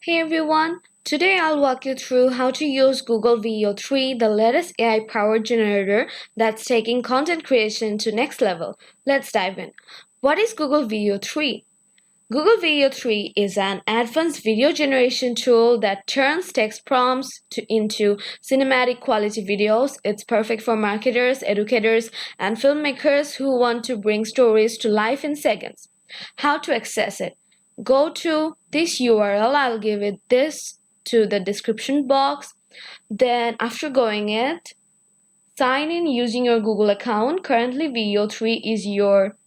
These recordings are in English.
Hey everyone, today I'll walk you through how to use Google VEO3, the latest AI-powered generator that's taking content creation to next level. Let's dive in. What is Google VEO3? Google VEO3 is an advanced video generation tool that turns text prompts into cinematic quality videos. It's perfect for marketers, educators, and filmmakers who want to bring stories to life in seconds. How to access it? Go to this URL. I'll give it this to the description box. Then after going it, sign in using your Google account. Currently VEO3 is your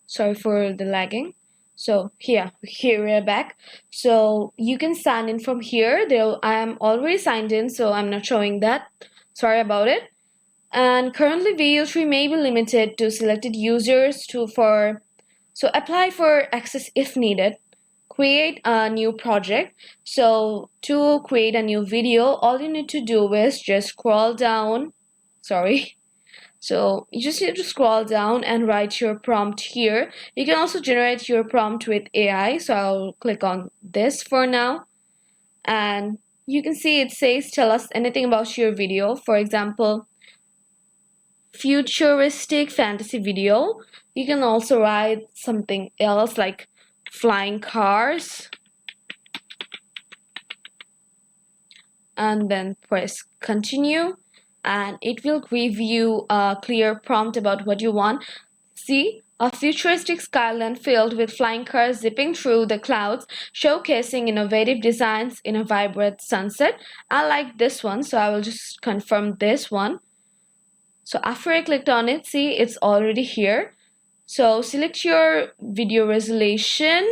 sorry for the lagging. So here we're back. So you can sign in from here. I am already signed in, so I'm not showing that. Sorry about it. And currently VEO3 may be limited to selected users so apply for access if needed. Create a new project. So to create a new video, all you need to do is just scroll down. Sorry. So you just need to scroll down and write your prompt here. You can also generate your prompt with AI. So I'll click on this for now. And you can see it says tell us anything about your video. For example, futuristic fantasy video. You can also write something else like flying cars and then press continue and it will give you a clear prompt about what you want. See, a futuristic skyline filled with flying cars zipping through the clouds, showcasing innovative designs in a vibrant sunset. I like this one, so I will just confirm this one. So after I clicked on it, see, it's already here. So select your video resolution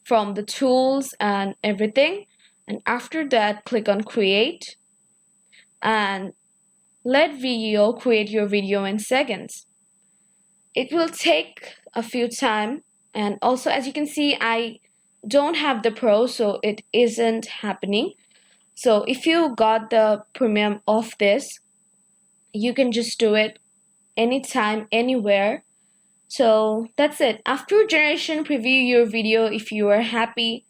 from the tools and everything. And after that, click on create and let VEO create your video in seconds. It will take a few time, and also as you can see I don't have the pro, so it isn't happening. So if you got the premium of this, you can just do it anytime, anywhere. So that's it. After generation, preview your video. If you are happy,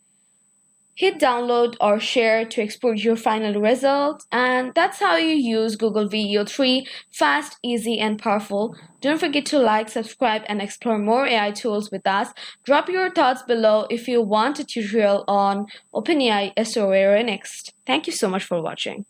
hit download or share to export your final result. And that's how you use Google VEO3. Fast, easy, and powerful. Don't forget to like, subscribe, and explore more AI tools with us. Drop your thoughts below if you want a tutorial on OpenAI SOA next. Thank you so much for watching.